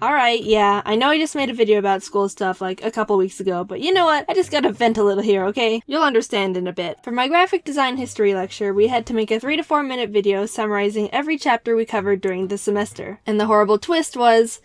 Alright, yeah, I know I just made a video about school stuff like a couple weeks ago, but you know what? I just gotta vent a little here, okay? You'll understand in a bit. For my graphic design history lecture, we had to make a 3 to 4 minute video summarizing every chapter we covered during the semester. And the horrible twist was,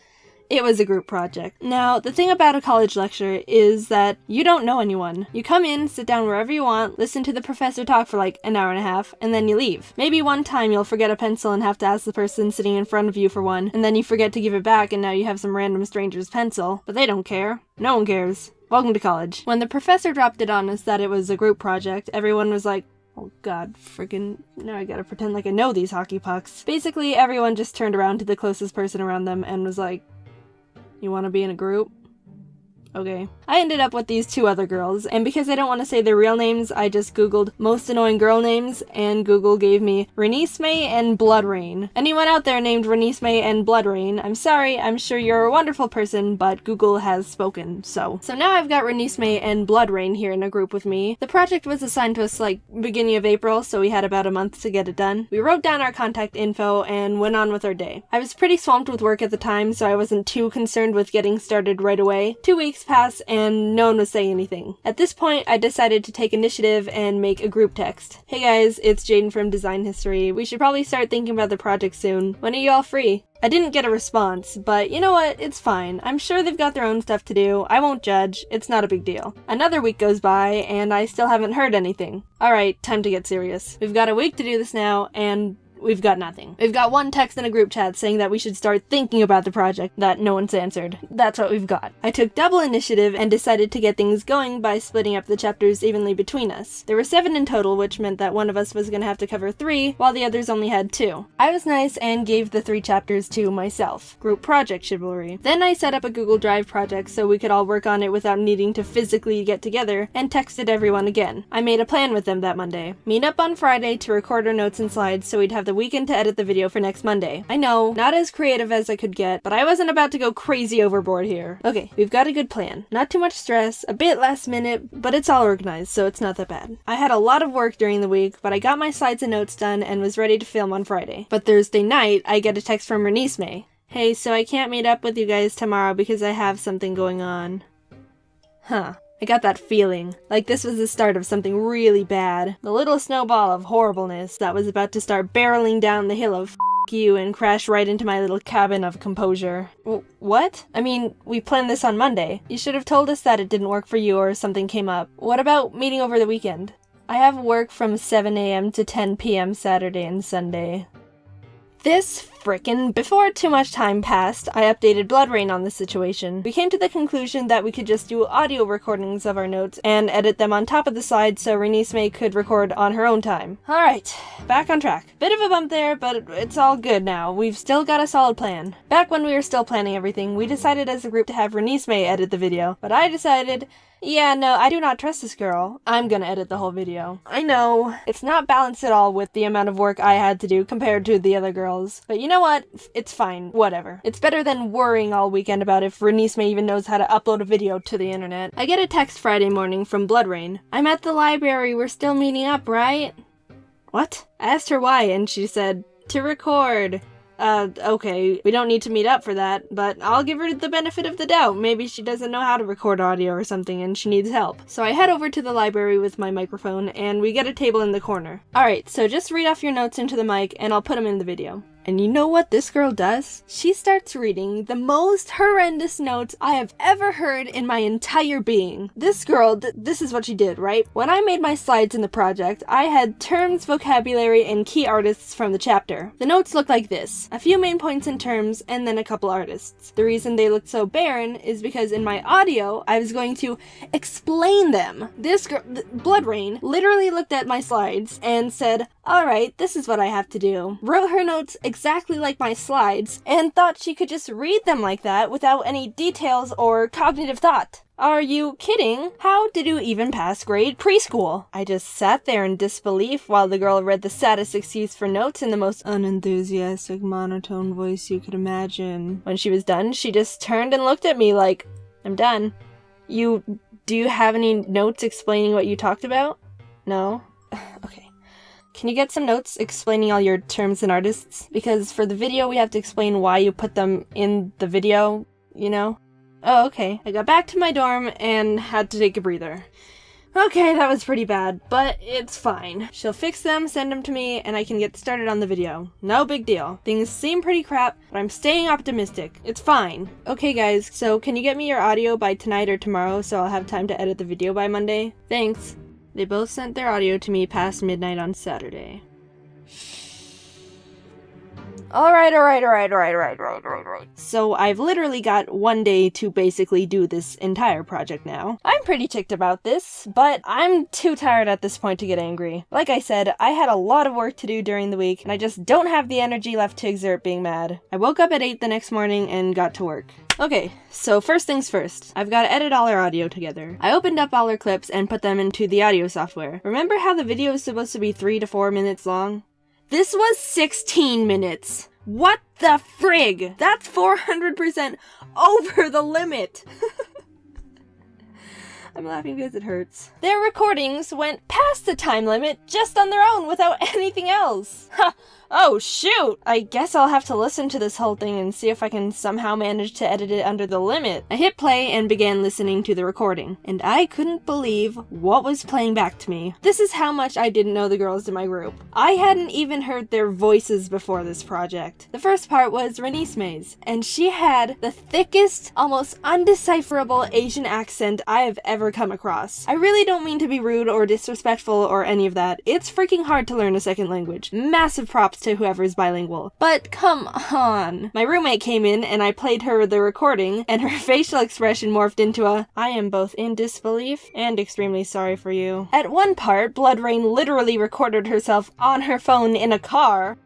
it was a group project. Now, the thing about a college lecture is that you don't know anyone. You come in, sit down wherever you want, listen to the professor talk for like an hour and a half, and then you leave. Maybe one time you'll forget a pencil and have to ask the person sitting in front of you for one, and then you forget to give it back and now you have some random stranger's pencil. But they don't care. No one cares. Welcome to college. When the professor dropped it on us that it was a group project, everyone was like, oh god, friggin', now I gotta pretend like I know these hockey pucks. Basically, everyone just turned around to the closest person around them and was like, you want to be in a group? Okay. I ended up with these 2 other girls, and because I don't want to say their real names, I just googled most annoying girl names, and Google gave me Renesmee and Bloodrain. Anyone out there named Renesmee and Bloodrain, I'm sorry, I'm sure you're a wonderful person, but Google has spoken, so. So now I've got Renesmee and Bloodrain here in a group with me. The project was assigned to us like beginning of April, so we had about a month to get it done. We wrote down our contact info and went on with our day. I was pretty swamped with work at the time, so I wasn't too concerned with getting started right away. 2 weeks passed and no one was saying anything. At this point, I decided to take initiative and make a group text. Hey guys, it's Jaden from Design History. We should probably start thinking about the project soon. When are you all free? I didn't get a response, but you know what? It's fine. I'm sure they've got their own stuff to do. I won't judge. It's not a big deal. Another week goes by, and I still haven't heard anything. Alright, time to get serious. We've got a week to do this now, and we've got nothing. We've got one text in a group chat saying that we should start thinking about the project that no one's answered. That's what we've got. I took double initiative and decided to get things going by splitting up the chapters evenly between us. There were 7 in total, which meant that one of us was gonna have to cover 3, while the others only had 2. I was nice and gave the 3 chapters to myself. Group project chivalry. Then I set up a Google Drive project so we could all work on it without needing to physically get together, and texted everyone again. I made a plan with them that Monday. Meet up on Friday to record our notes and slides so we'd have the weekend to edit the video for next Monday. I know, not as creative as I could get, but I wasn't about to go crazy overboard here. Okay, we've got a good plan. Not too much stress, a bit last minute, but it's all organized, so it's not that bad. I had a lot of work during the week, but I got my slides and notes done and was ready to film on Friday. But Thursday night, I get a text from Renesmee. Hey, so I can't meet up with you guys tomorrow because I have something going on. Huh. I got that feeling, like this was the start of something really bad. The little snowball of horribleness that was about to start barreling down the hill of f*** you and crash right into my little cabin of composure. What? I mean, we planned this on Monday. You should have told us that it didn't work for you or something came up. What about meeting over the weekend? I have work from 7 a.m. to 10 p.m. Saturday and Sunday. Before too much time passed, I updated Bloodrain on the situation. We came to the conclusion that we could just do audio recordings of our notes and edit them on top of the slides so Renesmee could record on her own time. Alright, back on track. Bit of a bump there, but it's all good now. We've still got a solid plan. Back when we were still planning everything, we decided as a group to have Renesmee edit the video, but I decided, yeah, no, I do not trust this girl. I'm gonna edit the whole video. I know, it's not balanced at all with the amount of work I had to do compared to the other girls. But you know what? It's fine. Whatever. It's better than worrying all weekend about if Renesmee even knows how to upload a video to the internet. I get a text Friday morning from Bloodrain. I'm at the library. We're still meeting up, right? What? I asked her why, and she said, to record. Okay, we don't need to meet up for that, but I'll give her the benefit of the doubt. Maybe she doesn't know how to record audio or something and she needs help. So I head over to the library with my microphone and we get a table in the corner. Alright, so just read off your notes into the mic and I'll put them in the video. And you know what this girl does? She starts reading the most horrendous notes I have ever heard in my entire being. This girl, this is what she did, right? When I made my slides in the project, I had terms, vocabulary, and key artists from the chapter. The notes looked like this. A few main points in terms, and then a couple artists. The reason they looked so barren is because in my audio, I was going to explain them. This girl, Bloodrain, literally looked at my slides and said, alright, this is what I have to do. Wrote her notes exactly like my slides, and thought she could just read them like that without any details or cognitive thought. Are you kidding? How did you even pass grade preschool? I just sat there in disbelief while the girl read the saddest excuse for notes in the most unenthusiastic monotone voice you could imagine. When she was done, she just turned and looked at me like, I'm done. Do you have any notes explaining what you talked about? No? Okay. Can you get some notes explaining all your terms and artists? Because for the video, we have to explain why you put them in the video, you know? Oh, okay. I got back to my dorm and had to take a breather. Okay, that was pretty bad, but it's fine. She'll fix them, send them to me, and I can get started on the video. No big deal. Things seem pretty crap, but I'm staying optimistic. It's fine. Okay guys, so can you get me your audio by tonight or tomorrow so I'll have time to edit the video by Monday? Thanks. They both sent their audio to me past midnight on Saturday. Alright. So I've literally got one day to basically do this entire project now. I'm pretty ticked about this, but I'm too tired at this point to get angry. Like I said, I had a lot of work to do during the week, and I just don't have the energy left to exert being mad. I woke up at 8 the next morning and got to work. Okay, so first things first. I've got to edit all our audio together. I opened up all our clips and put them into the audio software. Remember how the video is supposed to be 3 to 4 minutes long? This was 16 minutes! What the frig? That's 400% over the limit! I'm laughing because it hurts. Their recordings went past the time limit just on their own without anything else. Ha! Oh shoot! I guess I'll have to listen to this whole thing and see if I can somehow manage to edit it under the limit. I hit play and began listening to the recording, and I couldn't believe what was playing back to me. This is how much I didn't know the girls in my group. I hadn't even heard their voices before this project. The first part was Renisme's, and she had the thickest, almost undecipherable Asian accent I have ever come across. I really don't mean to be rude or disrespectful or any of that. It's freaking hard to learn a second language. Massive props to whoever's bilingual. But come on. My roommate came in and I played her the recording, and her facial expression morphed into a, I am both in disbelief and extremely sorry for you. At one part, Blood Rain literally recorded herself on her phone in a car.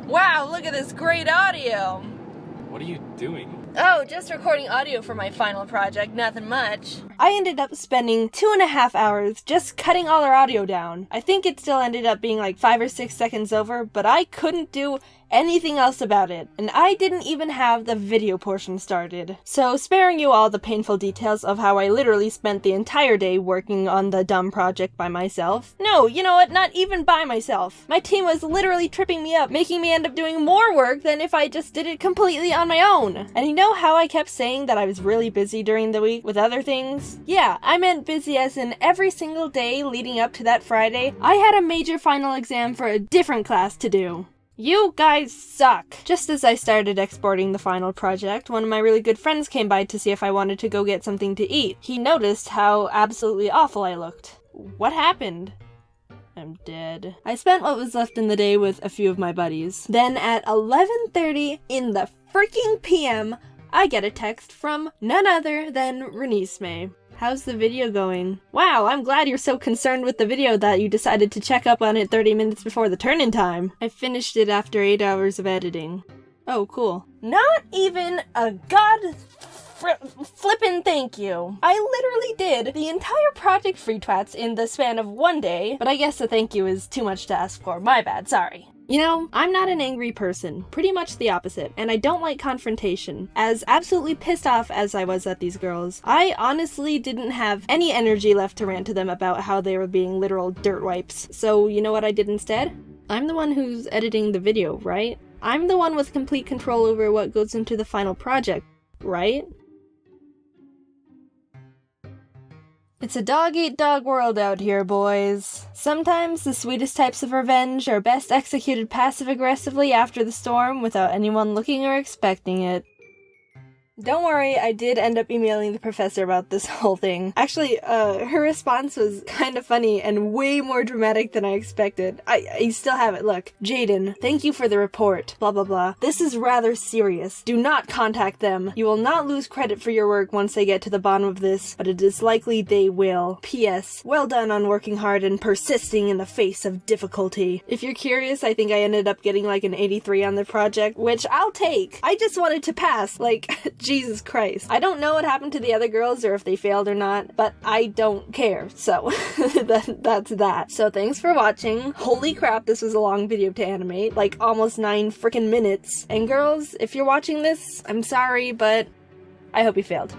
Wow, look at this great audio! What are you doing? Oh, just recording audio for my final project, nothing much. I ended up spending 2.5 hours just cutting all our audio down. I think it still ended up being like 5 or 6 seconds over, but I couldn't do anything else about it, and I didn't even have the video portion started. So sparing you all the painful details of how I literally spent the entire day working on the dumb project by myself. No, you know what, not even by myself. My team was literally tripping me up, making me end up doing more work than if I just did it completely on my own. And you know how I kept saying that I was really busy during the week with other things? Yeah, I meant busy as in every single day leading up to that Friday, I had a major final exam for a different class to do. You guys suck! Just as I started exporting the final project, one of my really good friends came by to see if I wanted to go get something to eat. He noticed how absolutely awful I looked. What happened? I'm dead. I spent what was left in the day with a few of my buddies. Then at 11:30 in the freaking PM, I get a text from none other than Renisme. How's the video going? Wow, I'm glad you're so concerned with the video that you decided to check up on it 30 minutes before the turn-in time. I finished it after 8 hours of editing. Oh, cool. Not even a flippin' thank you. I literally did the entire project Free Twats in the span of one day, but I guess a thank you is too much to ask for. My bad, sorry. You know, I'm not an angry person, pretty much the opposite, and I don't like confrontation. As absolutely pissed off as I was at these girls, I honestly didn't have any energy left to rant to them about how they were being literal dirt wipes. So you know what I did instead? I'm the one who's editing the video, right? I'm the one with complete control over what goes into the final project, right? It's a dog-eat-dog world out here, boys. Sometimes the sweetest types of revenge are best executed passive-aggressively after the storm without anyone looking or expecting it. Don't worry, I did end up emailing the professor about this whole thing. Actually, her response was kind of funny and way more dramatic than I expected. I still have it, look. Jaden, thank you for the report, blah blah blah. This is rather serious. Do not contact them. You will not lose credit for your work once they get to the bottom of this, but it is likely they will. P.S. Well done on working hard and persisting in the face of difficulty. If you're curious, I think I ended up getting like an 83 on the project, which I'll take. I just wanted to pass, like, Jesus Christ. I don't know what happened to the other girls or if they failed or not, but I don't care, so that's that. So thanks for watching. Holy crap, this was a long video to animate, like almost 9 freaking minutes. And girls, if you're watching this, I'm sorry, but I hope you failed.